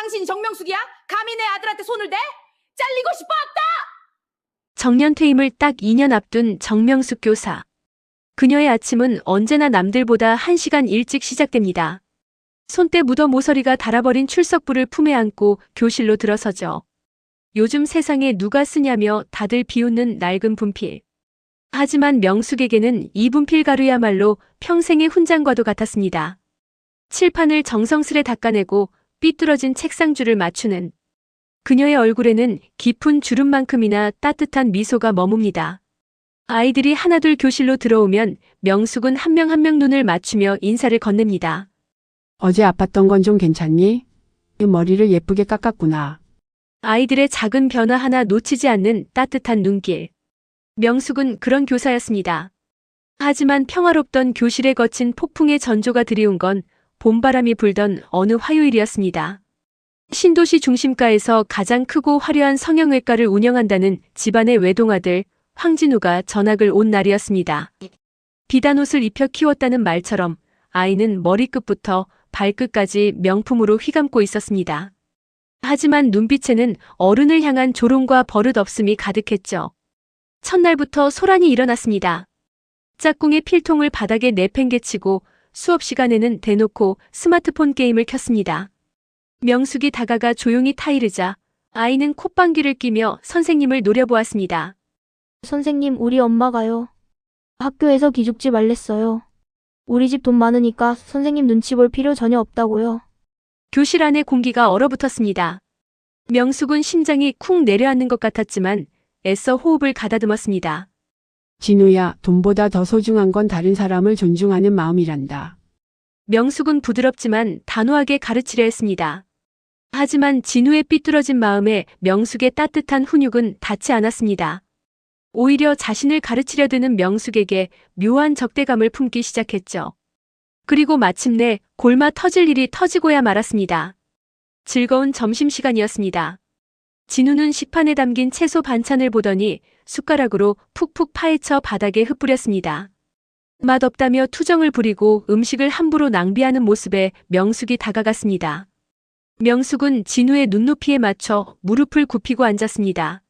당신이 정명숙이야? 감히 내 아들한테 손을 대? 잘리고 싶어 없다! 정년 퇴임을 딱 2년 앞둔 정명숙 교사. 그녀의 아침은 언제나 남들보다 1시간 일찍 시작됩니다. 손때 묻어 모서리가 닳아버린 출석부를 품에 안고 교실로 들어서죠. 요즘 세상에 누가 쓰냐며 다들 비웃는 낡은 분필. 하지만 명숙에게는 이 분필 가루야말로 평생의 훈장과도 같았습니다. 칠판을 정성스레 닦아내고 삐뚤어진 책상줄을 맞추는 그녀의 얼굴에는 깊은 주름만큼이나 따뜻한 미소가 머뭅니다. 아이들이 하나둘 교실로 들어오면 명숙은 한 명 한 명 눈을 맞추며 인사를 건넵니다. 어제 아팠던 건 좀 괜찮니? 머리를 예쁘게 깎았구나. 아이들의 작은 변화 하나 놓치지 않는 따뜻한 눈길. 명숙은 그런 교사였습니다. 하지만 평화롭던 교실에 거친 폭풍의 전조가 들이운 건 봄바람이 불던 어느 화요일이었습니다. 신도시 중심가에서 가장 크고 화려한 성형외과를 운영한다는 집안의 외동아들 황진우가 전학을 온 날이었습니다. 비단 옷을 입혀 키웠다는 말처럼 아이는 머리끝부터 발끝까지 명품으로 휘감고 있었습니다. 하지만 눈빛에는 어른을 향한 조롱과 버릇없음이 가득했죠. 첫날부터 소란이 일어났습니다. 짝꿍의 필통을 바닥에 내팽개치고 수업 시간에는 대놓고 스마트폰 게임을 켰습니다. 명숙이 다가가 조용히 타이르자 아이는 콧방귀를 뀌며 선생님을 노려보았습니다. 선생님, 우리 엄마가요. 학교에서 기죽지 말랬어요. 우리 집 돈 많으니까 선생님 눈치 볼 필요 전혀 없다고요. 교실 안의 공기가 얼어붙었습니다. 명숙은 심장이 쿵 내려앉는 것 같았지만 애써 호흡을 가다듬었습니다. 진우야, 돈보다 더 소중한 건 다른 사람을 존중하는 마음이란다. 명숙은 부드럽지만 단호하게 가르치려 했습니다. 하지만 진우의 삐뚤어진 마음에 명숙의 따뜻한 훈육은 닿지 않았습니다. 오히려 자신을 가르치려 드는 명숙에게 묘한 적대감을 품기 시작했죠. 그리고 마침내 골마 터질 일이 터지고야 말았습니다. 즐거운 점심시간이었습니다. 진우는 식판에 담긴 채소 반찬을 보더니 숟가락으로 푹푹 파헤쳐 바닥에 흩뿌렸습니다. 맛없다며 투정을 부리고 음식을 함부로 낭비하는 모습에 명숙이 다가갔습니다. 명숙은 진우의 눈높이에 맞춰 무릎을 굽히고 앉았습니다.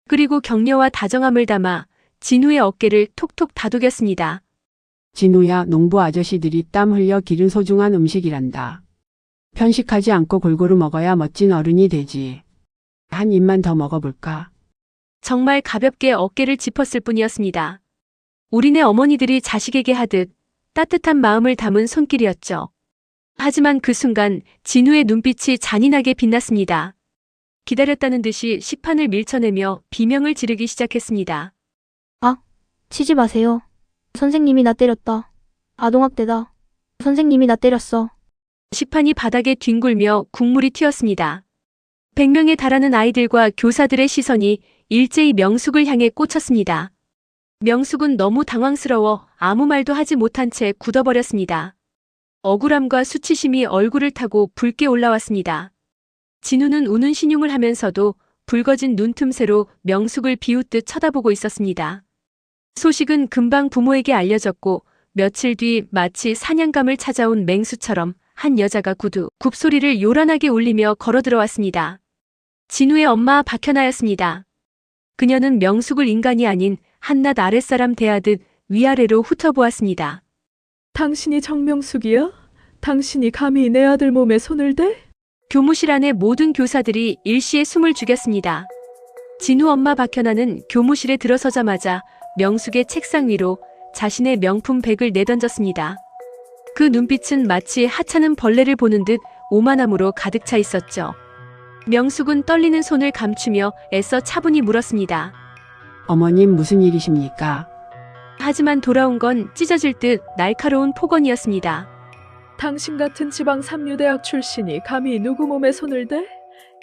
그리고 격려와 다정함을 담아 진우의 어깨를 톡톡 다독였습니다. 진우야, 농부 아저씨들이 땀 흘려 기른 소중한 음식이란다. 편식하지 않고 골고루 먹어야 멋진 어른이 되지. 한 입만 더 먹어볼까? 정말 가볍게 어깨를 짚었을 뿐이었습니다. 우리네 어머니들이 자식에게 하듯 따뜻한 마음을 담은 손길이었죠. 하지만 그 순간 진우의 눈빛이 잔인하게 빛났습니다. 기다렸다는 듯이 식판을 밀쳐내며 비명을 지르기 시작했습니다. 치지 마세요. 선생님이 나 때렸다. 아동학대다. 선생님이 나 때렸어. 식판이 바닥에 뒹굴며 국물이 튀었습니다. 100명에 달하는 아이들과 교사들의 시선이 일제히 명숙을 향해 꽂혔습니다. 명숙은 너무 당황스러워 아무 말도 하지 못한 채 굳어버렸습니다. 억울함과 수치심이 얼굴을 타고 붉게 올라왔습니다. 진우는 우는 신용을 하면서도 붉어진 눈틈새로 명숙을 비웃듯 쳐다보고 있었습니다. 소식은 금방 부모에게 알려졌고 며칠 뒤 마치 사냥감을 찾아온 맹수처럼 한 여자가 구두 굽소리를 요란하게 울리며 걸어 들어왔습니다. 진우의 엄마 박현아였습니다. 그녀는 명숙을 인간이 아닌 한낱 아랫사람 대하듯 위아래로 훑어보았습니다. 당신이 정명숙이야? 당신이 감히 내 아들 몸에 손을 대? 교무실 안의 모든 교사들이 일시에 숨을 죽였습니다. 진우 엄마 박현아는 교무실에 들어서자마자 명숙의 책상 위로 자신의 명품 백을 내던졌습니다. 그 눈빛은 마치 하찮은 벌레를 보는 듯 오만함으로 가득 차 있었죠. 명숙은 떨리는 손을 감추며 애써 차분히 물었습니다. 어머님, 무슨 일이십니까? 하지만 돌아온 건 찢어질 듯 날카로운 폭언이었습니다. 당신 같은 지방 삼류대학 출신이 감히 누구 몸에 손을 대?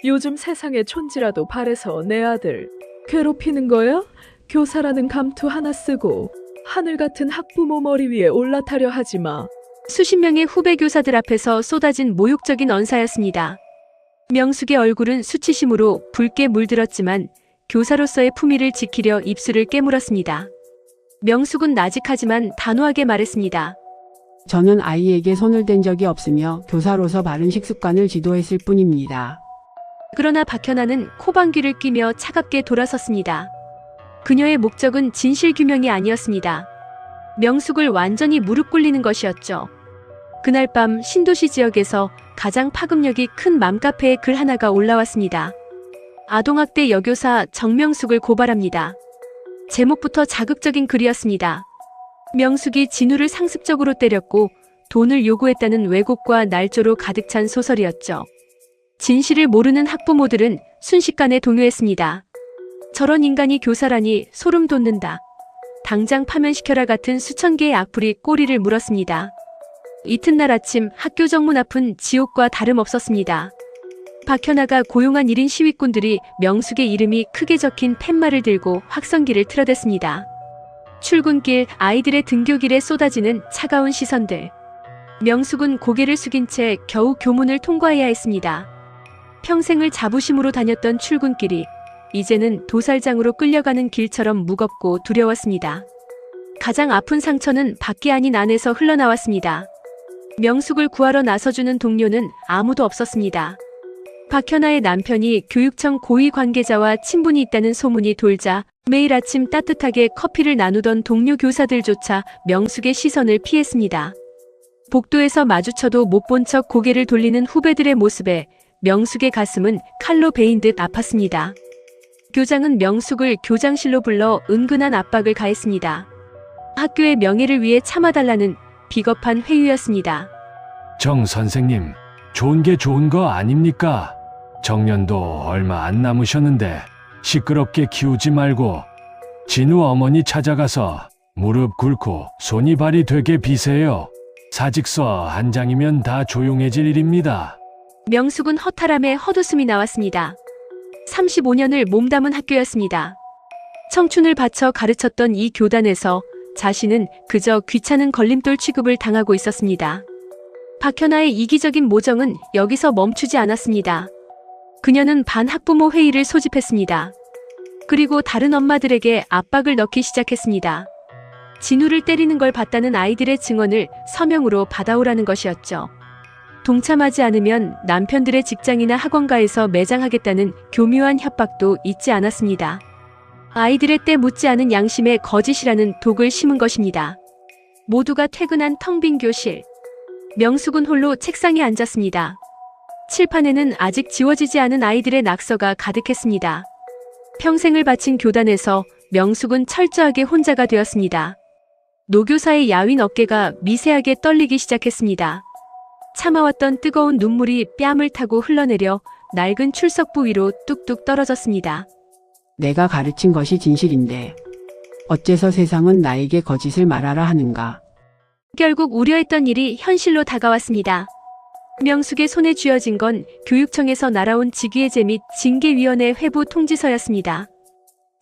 요즘 세상에 촌지라도 바래서 내 아들 괴롭히는 거야? 교사라는 감투 하나 쓰고 하늘 같은 학부모 머리 위에 올라타려 하지 마. 수십 명의 후배 교사들 앞에서 쏟아진 모욕적인 언사였습니다. 명숙의 얼굴은 수치심으로 붉게 물들었지만 교사로서의 품위를 지키려 입술을 깨물었습니다. 명숙은 나직하지만 단호하게 말했습니다. 저는 아이에게 손을 댄 적이 없으며 교사로서 바른 식습관을 지도했을 뿐입니다. 그러나 박현아는 코방귀를 뀌며 차갑게 돌아섰습니다. 그녀의 목적은 진실규명이 아니었습니다. 명숙을 완전히 무릎 꿇리는 것이었죠. 그날 밤 신도시 지역에서 가장 파급력이 큰 맘카페에 글 하나가 올라왔습니다. 아동학대 여교사 정명숙을 고발합니다. 제목부터 자극적인 글이었습니다. 명숙이 진우를 상습적으로 때렸고 돈을 요구했다는 왜곡과 날조로 가득 찬 소설이었죠. 진실을 모르는 학부모들은 순식간에 동요했습니다. 저런 인간이 교사라니 소름 돋는다. 당장 파면시켜라 같은 수천 개의 악플이 꼬리를 물었습니다. 이튿날 아침 학교 정문 앞은 지옥과 다름없었습니다. 박현아가 고용한 1인 시위꾼들이 명숙의 이름이 크게 적힌 팻말을 들고 확성기를 틀어댔습니다. 출근길, 아이들의 등교길에 쏟아지는 차가운 시선들. 명숙은 고개를 숙인 채 겨우 교문을 통과해야 했습니다. 평생을 자부심으로 다녔던 출근길이 이제는 도살장으로 끌려가는 길처럼 무겁고 두려웠습니다. 가장 아픈 상처는 밖이 아닌 안에서 흘러나왔습니다. 명숙을 구하러 나서주는 동료는 아무도 없었습니다. 박현아의 남편이 교육청 고위 관계자와 친분이 있다는 소문이 돌자 매일 아침 따뜻하게 커피를 나누던 동료 교사들조차 명숙의 시선을 피했습니다. 복도에서 마주쳐도 못 본 척 고개를 돌리는 후배들의 모습에 명숙의 가슴은 칼로 베인 듯 아팠습니다. 교장은 명숙을 교장실로 불러 은근한 압박을 가했습니다. 학교의 명예를 위해 참아달라는 비겁한 회유였습니다. 정 선생님, 좋은 게 좋은 거 아닙니까? 정년도 얼마 안 남으셨는데 시끄럽게 키우지 말고 진우 어머니 찾아가서 무릎 꿇고 손이 발이 되게 비세요. 사직서 한 장이면 다 조용해질 일입니다. 명숙은 허탈함에 헛웃음이 나왔습니다. 35년을 몸담은 학교였습니다. 청춘을 바쳐 가르쳤던 이 교단에서 자신은 그저 귀찮은 걸림돌 취급을 당하고 있었습니다. 박현아의 이기적인 모정은 여기서 멈추지 않았습니다. 그녀는 반학부모 회의를 소집했습니다. 그리고 다른 엄마들에게 압박을 넣기 시작했습니다. 진우를 때리는 걸 봤다는 아이들의 증언을 서명으로 받아오라는 것이었죠. 동참하지 않으면 남편들의 직장이나 학원가에서 매장하겠다는 교묘한 협박도 잊지 않았습니다. 아이들의 때 묻지 않은 양심에 거짓이라는 독을 심은 것입니다. 모두가 퇴근한 텅 빈 교실. 명숙은 홀로 책상에 앉았습니다. 칠판에는 아직 지워지지 않은 아이들의 낙서가 가득했습니다. 평생을 바친 교단에서 명숙은 철저하게 혼자가 되었습니다. 노교사의 야윈 어깨가 미세하게 떨리기 시작했습니다. 참아왔던 뜨거운 눈물이 뺨을 타고 흘러내려 낡은 출석부 위로 뚝뚝 떨어졌습니다. 내가 가르친 것이 진실인데 어째서 세상은 나에게 거짓을 말하라 하는가. 결국 우려했던 일이 현실로 다가왔습니다. 명숙의 손에 쥐어진 건 교육청에서 날아온 직위해제 및 징계위원회 회부 통지서였습니다.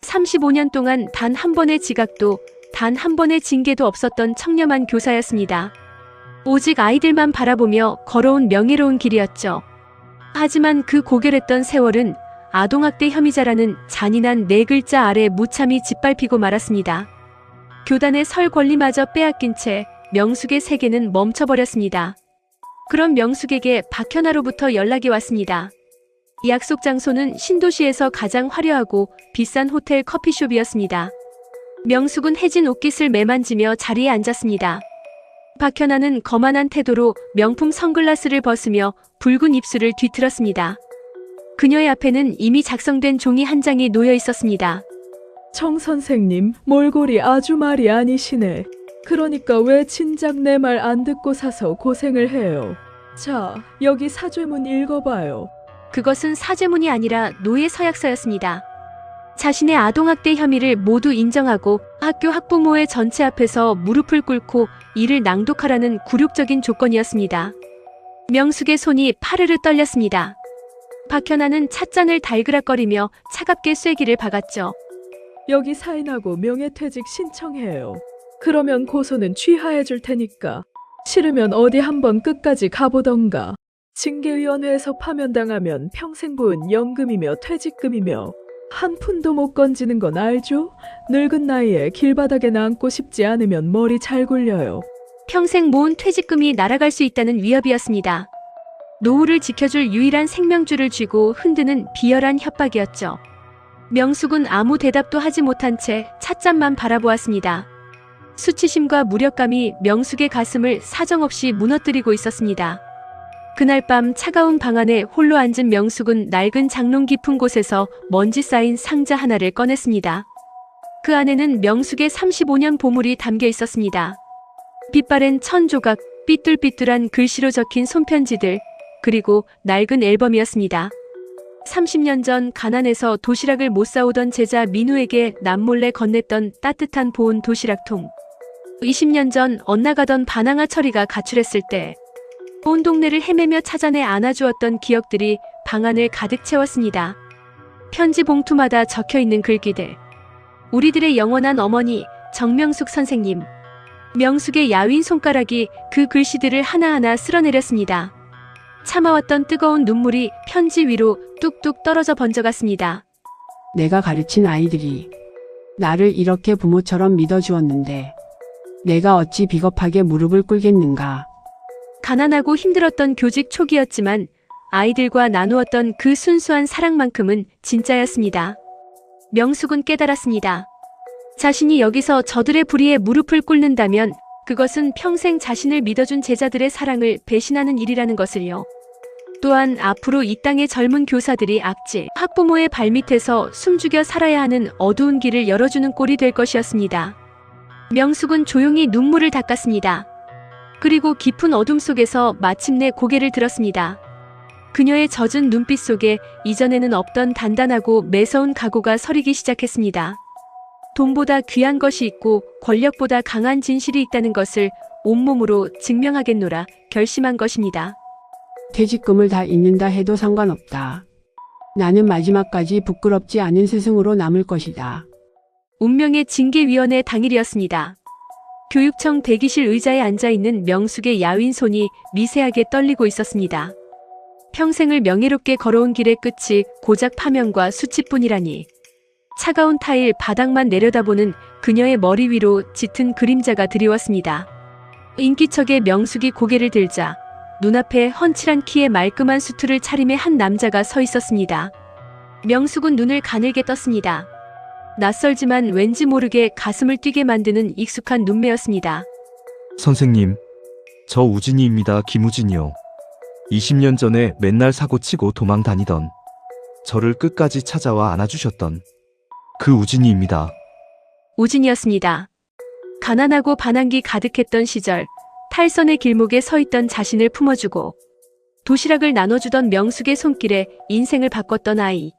35년 동안 단 한 번의 지각도 단 한 번의 징계도 없었던 청렴한 교사였습니다. 오직 아이들만 바라보며 걸어온 명예로운 길이었죠. 하지만 그 고결했던 세월은 아동학대 혐의자라는 잔인한 4글자 아래 무참히 짓밟히고 말았습니다. 교단의 설 권리마저 빼앗긴 채 명숙의 세계는 멈춰버렸습니다. 그런 명숙에게 박현아로부터 연락이 왔습니다. 약속 장소는 신도시에서 가장 화려하고 비싼 호텔 커피숍이었습니다. 명숙은 해진 옷깃을 매만지며 자리에 앉았습니다. 박현아는 거만한 태도로 명품 선글라스를 벗으며 붉은 입술을 뒤틀었습니다. 그녀의 앞에는 이미 작성된 종이 한 장이 놓여 있었습니다. 정 선생님, 몰골이 아주 말이 아니시네. 그러니까 왜 진작 내 말 안 듣고 사서 고생을 해요. 자, 여기 사죄문 읽어봐요. 그것은 사죄문이 아니라 노예 서약서였습니다. 자신의 아동학대 혐의를 모두 인정하고 학교 학부모의 전체 앞에서 무릎을 꿇고 이를 낭독하라는 굴욕적인 조건이었습니다. 명숙의 손이 파르르 떨렸습니다. 박현아는 찻잔을 달그락거리며 차갑게 쐐기를 박았죠. 여기 사인하고 명예퇴직 신청해요. 그러면 고소는 취하해 줄 테니까. 싫으면 어디 한번 끝까지 가보던가. 징계위원회에서 파면당하면 평생 본 연금이며 퇴직금이며 한 푼도 못 건지는 건 알죠? 늙은 나이에 길바닥에 앉고 싶지 않으면 머리 잘 굴려요. 평생 모은 퇴직금이 날아갈 수 있다는 위협이었습니다. 노후를 지켜줄 유일한 생명줄을 쥐고 흔드는 비열한 협박이었죠. 명숙은 아무 대답도 하지 못한 채 찻잔만 바라보았습니다. 수치심과 무력감이 명숙의 가슴을 사정없이 무너뜨리고 있었습니다. 그날 밤 차가운 방 안에 홀로 앉은 명숙은 낡은 장롱 깊은 곳에서 먼지 쌓인 상자 하나를 꺼냈습니다. 그 안에는 명숙의 35년 보물이 담겨 있었습니다. 빛바랜 천조각, 삐뚤삐뚤한 글씨로 적힌 손편지들, 그리고 낡은 앨범이었습니다. 30년 전 가난해서 도시락을 못 사오던 제자 민우에게 남몰래 건넸던 따뜻한 보온 도시락통. 20년 전 엇나가던 바나나 철이가 가출했을 때 온 동네를 헤매며 찾아내 안아주었던 기억들이 방 안을 가득 채웠습니다. 편지 봉투마다 적혀있는 글귀들. 우리들의 영원한 어머니 정명숙 선생님. 명숙의 야윈 손가락이 그 글씨들을 하나하나 쓸어내렸습니다. 참아왔던 뜨거운 눈물이 편지 위로 뚝뚝 떨어져 번져갔습니다. 내가 가르친 아이들이 나를 이렇게 부모처럼 믿어주었는데 내가 어찌 비겁하게 무릎을 꿇겠는가. 가난하고 힘들었던 교직 초기였지만 아이들과 나누었던 그 순수한 사랑만큼은 진짜였습니다. 명숙은 깨달았습니다. 자신이 여기서 저들의 불의에 무릎을 꿇는다면 그것은 평생 자신을 믿어준 제자들의 사랑을 배신하는 일이라는 것을요. 또한 앞으로 이 땅의 젊은 교사들이 악질, 학부모의 발밑에서 숨죽여 살아야 하는 어두운 길을 열어주는 꼴이 될 것이었습니다. 명숙은 조용히 눈물을 닦았습니다. 그리고 깊은 어둠 속에서 마침내 고개를 들었습니다. 그녀의 젖은 눈빛 속에 이전에는 없던 단단하고 매서운 각오가 서리기 시작했습니다. 돈보다 귀한 것이 있고 권력보다 강한 진실이 있다는 것을 온몸으로 증명하겠노라 결심한 것입니다. 퇴직금을 다 잊는다 해도 상관없다. 나는 마지막까지 부끄럽지 않은 스승으로 남을 것이다. 운명의 징계위원회 당일이었습니다. 교육청 대기실 의자에 앉아있는 명숙의 야윈 손이 미세하게 떨리고 있었습니다. 평생을 명예롭게 걸어온 길의 끝이 고작 파면과 수치뿐이라니. 차가운 타일 바닥만 내려다보는 그녀의 머리 위로 짙은 그림자가 드리웠습니다. 인기척에 명숙이 고개를 들자 눈앞에 헌칠한 키에 말끔한 수트를 차림해 한 남자가 서 있었습니다. 명숙은 눈을 가늘게 떴습니다. 낯설지만 왠지 모르게 가슴을 뛰게 만드는 익숙한 눈매였습니다. 선생님, 저 우진이입니다. 김우진이요. 20년 전에 맨날 사고치고 도망 다니던, 저를 끝까지 찾아와 안아주셨던 그 우진이입니다. 우진이었습니다. 가난하고 반항기 가득했던 시절 탈선의 길목에 서 있던 자신을 품어주고 도시락을 나눠주던 명숙의 손길에 인생을 바꿨던 아이.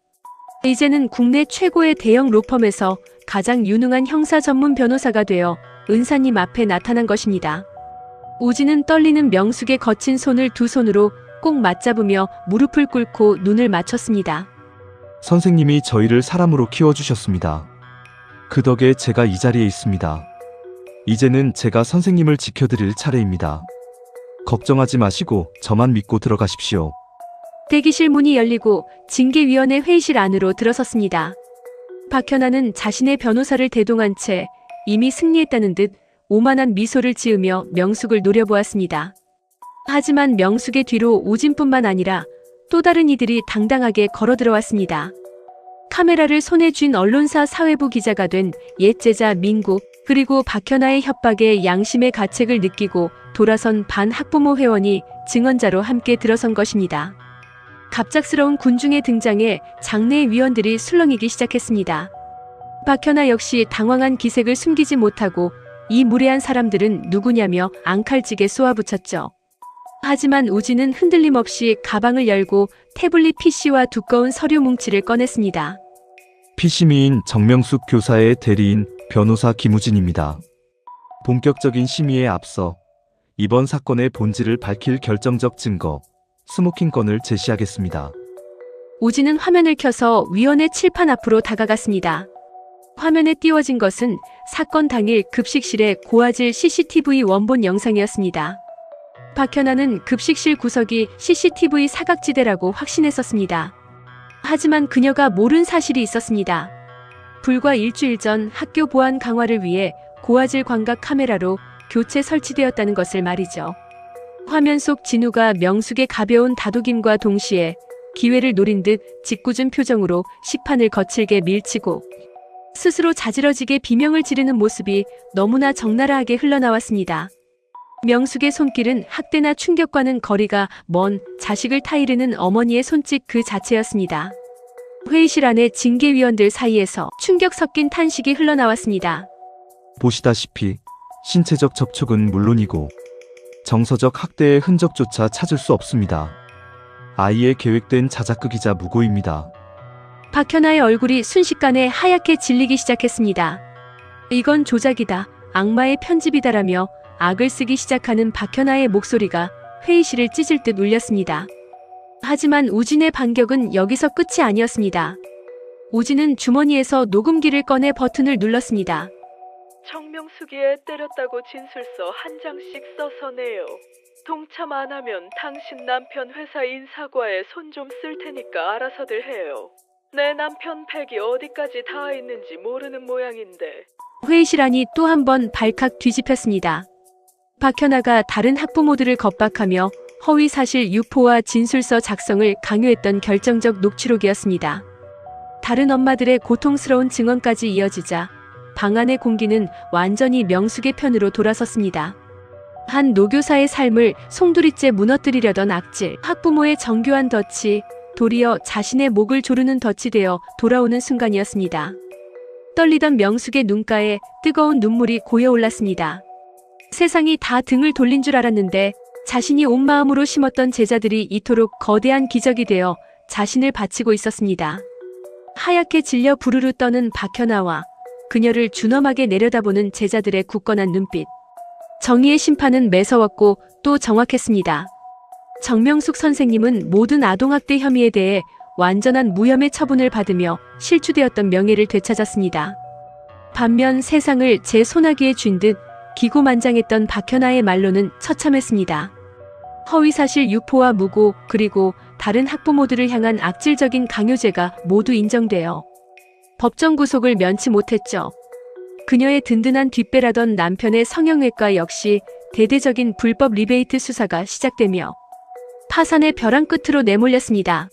이제는 국내 최고의 대형 로펌에서 가장 유능한 형사 전문 변호사가 되어 은사님 앞에 나타난 것입니다. 우진은 떨리는 명숙의 거친 손을 두 손으로 꼭 맞잡으며 무릎을 꿇고 눈을 맞췄습니다. 선생님이 저희를 사람으로 키워주셨습니다. 그 덕에 제가 이 자리에 있습니다. 이제는 제가 선생님을 지켜드릴 차례입니다. 걱정하지 마시고 저만 믿고 들어가십시오. 대기실 문이 열리고 징계위원회 회의실 안으로 들어섰습니다. 박현아는 자신의 변호사를 대동한 채 이미 승리했다는 듯 오만한 미소를 지으며 명숙을 노려보았습니다. 하지만 명숙의 뒤로 우진뿐만 아니라 또 다른 이들이 당당하게 걸어 들어왔습니다. 카메라를 손에 쥔 언론사 사회부 기자가 된 옛 제자 민구, 그리고 박현아의 협박에 양심의 가책을 느끼고 돌아선 반 학부모 회원이 증언자로 함께 들어선 것입니다. 갑작스러운 군중의 등장에 장내의 위원들이 술렁이기 시작했습니다. 박현아 역시 당황한 기색을 숨기지 못하고 이 무례한 사람들은 누구냐며 앙칼지게 쏘아붙였죠. 하지만 우진은 흔들림 없이 가방을 열고 태블릿 PC와 두꺼운 서류 뭉치를 꺼냈습니다. 피심의인 정명숙 교사의 대리인 변호사 김우진입니다. 본격적인 심의에 앞서 이번 사건의 본질을 밝힐 결정적 증거, 스모킹건을 제시하겠습니다. 우진은 화면을 켜서 위원회 칠판 앞으로 다가갔습니다. 화면에 띄워진 것은 사건 당일 급식실의 고화질 CCTV 원본 영상이었습니다. 박현아는 급식실 구석이 CCTV 사각지대라고 확신했었습니다. 하지만 그녀가 모른 사실이 있었습니다. 불과 일주일 전 학교 보안 강화를 위해 고화질 광각 카메라로 교체 설치되었다는 것을 말이죠. 화면 속 진우가 명숙의 가벼운 다독임과 동시에 기회를 노린 듯 짓궂은 표정으로 식판을 거칠게 밀치고 스스로 자지러지게 비명을 지르는 모습이 너무나 적나라하게 흘러나왔습니다. 명숙의 손길은 학대나 충격과는 거리가 먼 자식을 타이르는 어머니의 손짓 그 자체였습니다. 회의실 안에 징계위원들 사이에서 충격 섞인 탄식이 흘러나왔습니다. 보시다시피 신체적 접촉은 물론이고 정서적 학대의 흔적조차 찾을 수 없습니다. 아이의 계획된 자작극이자 무고입니다. 박현아의 얼굴이 순식간에 하얗게 질리기 시작했습니다. 이건 조작이다, 악마의 편집이다라며 악을 쓰기 시작하는 박현아의 목소리가 회의실을 찢을 듯 울렸습니다. 하지만 우진의 반격은 여기서 끝이 아니었습니다. 우진은 주머니에서 녹음기를 꺼내 버튼을 눌렀습니다. 정명숙이에 때렸다고 진술서 한 장씩 써서 내요. 동참 안 하면 당신 남편 회사 인사과에 손 좀 쓸 테니까 알아서들 해요. 내 남편 팩이 어디까지 닿아 있는지 모르는 모양인데. 회의실 안이 또 한 번 발칵 뒤집혔습니다. 박현아가 다른 학부모들을 겁박하며 허위사실 유포와 진술서 작성을 강요했던 결정적 녹취록이었습니다. 다른 엄마들의 고통스러운 증언까지 이어지자 방 안의 공기는 완전히 명숙의 편으로 돌아섰습니다. 한 노교사의 삶을 송두리째 무너뜨리려던 악질, 학부모의 정교한 덫이 도리어 자신의 목을 조르는 덫이 되어 돌아오는 순간이었습니다. 떨리던 명숙의 눈가에 뜨거운 눈물이 고여올랐습니다. 세상이 다 등을 돌린 줄 알았는데 자신이 온 마음으로 심었던 제자들이 이토록 거대한 기적이 되어 자신을 바치고 있었습니다. 하얗게 질려 부르르 떠는 박현아와 그녀를 준엄하게 내려다보는 제자들의 굳건한 눈빛. 정의의 심판은 매서웠고 또 정확했습니다. 정명숙 선생님은 모든 아동학대 혐의에 대해 완전한 무혐의 처분을 받으며 실추되었던 명예를 되찾았습니다. 반면 세상을 제 소나기에 쥔 듯 기고만장했던 박현아의 말로는 처참했습니다. 허위사실 유포와 무고 그리고 다른 학부모들을 향한 악질적인 강요죄가 모두 인정되어 법정 구속을 면치 못했죠. 그녀의 든든한 뒷배라던 남편의 성형외과 역시 대대적인 불법 리베이트 수사가 시작되며 파산의 벼랑 끝으로 내몰렸습니다.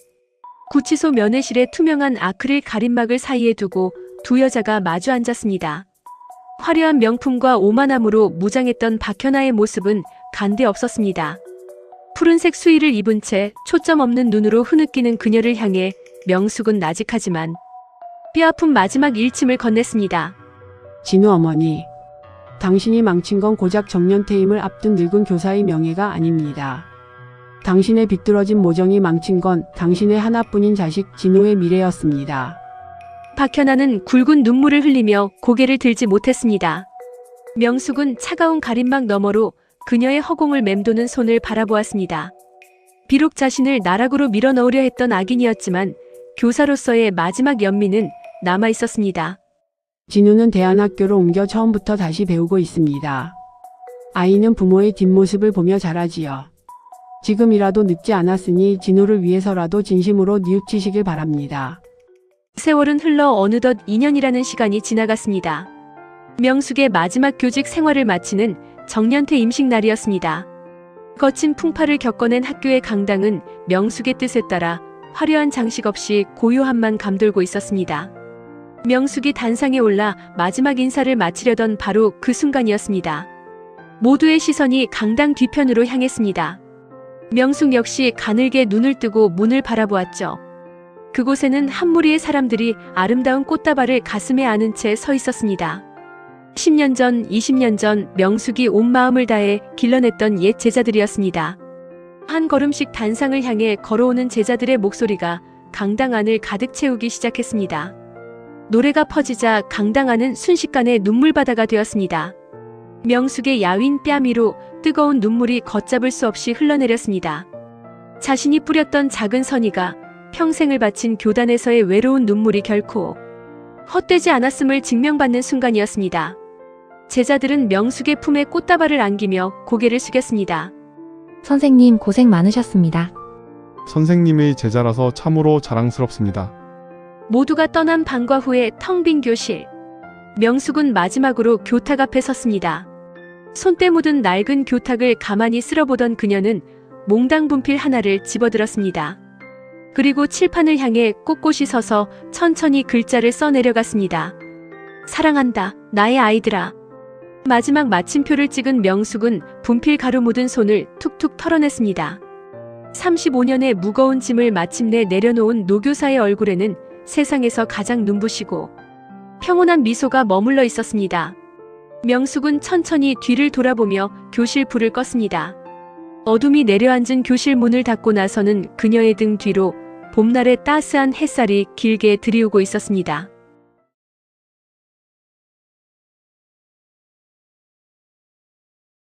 구치소 면회실에 투명한 아크릴 가림막을 사이에 두고 두 여자가 마주 앉았습니다. 화려한 명품과 오만함으로 무장했던 박현아의 모습은 간데 없었습니다. 푸른색 수의를 입은 채 초점 없는 눈으로 흐느끼는 그녀를 향해 명숙은 나직하지만 뼈아픈 마지막 일침을 건넸습니다. 진우 어머니, 당신이 망친 건 고작 정년퇴임을 앞둔 늙은 교사의 명예가 아닙니다. 당신의 비뚤어진 모정이 망친 건 당신의 하나뿐인 자식 진우의 미래였습니다. 박현아는 굵은 눈물을 흘리며 고개를 들지 못했습니다. 명숙은 차가운 가림막 너머로 그녀의 허공을 맴도는 손을 바라보았습니다. 비록 자신을 나락으로 밀어넣으려 했던 악인이었지만 교사로서의 마지막 연민은 남아있었습니다. 진우는 대안학교로 옮겨 처음부터 다시 배우고 있습니다. 아이는 부모의 뒷모습을 보며 자라지요. 지금이라도 늦지 않았으니 진우를 위해서라도 진심으로 뉘우치시길 바랍니다. 세월은 흘러 어느덧 2년이라는 시간이 지나갔습니다. 명숙의 마지막 교직 생활을 마치는 정년퇴 임식 날이었습니다. 거친 풍파를 겪어낸 학교의 강당은 명숙의 뜻에 따라 화려한 장식 없이 고요함만 감돌고 있었습니다. 명숙이 단상에 올라 마지막 인사를 마치려던 바로 그 순간이었습니다. 모두의 시선이 강당 뒤편으로 향했습니다. 명숙 역시 가늘게 눈을 뜨고 문을 바라보았죠. 그곳에는 한 무리의 사람들이 아름다운 꽃다발을 가슴에 안은 채 서 있었습니다. 10년 전, 20년 전 명숙이 온 마음을 다해 길러냈던 옛 제자들이었습니다. 한 걸음씩 단상을 향해 걸어오는 제자들의 목소리가 강당 안을 가득 채우기 시작했습니다. 노래가 퍼지자 강당 안은 순식간에 눈물바다가 되었습니다. 명숙의 야윈 뺨위로 뜨거운 눈물이 걷잡을 수 없이 흘러내렸습니다. 자신이 뿌렸던 작은 선의가 평생을 바친 교단에서의 외로운 눈물이 결코 헛되지 않았음을 증명받는 순간이었습니다. 제자들은 명숙의 품에 꽃다발을 안기며 고개를 숙였습니다. 선생님 고생 많으셨습니다. 선생님의 제자라서 참으로 자랑스럽습니다. 모두가 떠난 방과 후에 텅 빈 교실. 명숙은 마지막으로 교탁 앞에 섰습니다. 손때 묻은 낡은 교탁을 가만히 쓸어보던 그녀는 몽당 분필 하나를 집어들었습니다. 그리고 칠판을 향해 꼿꼿이 서서 천천히 글자를 써내려갔습니다. 사랑한다, 나의 아이들아. 마지막 마침표를 찍은 명숙은 분필 가루 묻은 손을 툭툭 털어냈습니다. 35년의 무거운 짐을 마침내 내려놓은 노교사의 얼굴에는 세상에서 가장 눈부시고 평온한 미소가 머물러 있었습니다. 명숙은 천천히 뒤를 돌아보며 교실 불을 껐습니다. 어둠이 내려앉은 교실 문을 닫고 나서는 그녀의 등 뒤로 봄날의 따스한 햇살이 길게 들이오고 있었습니다.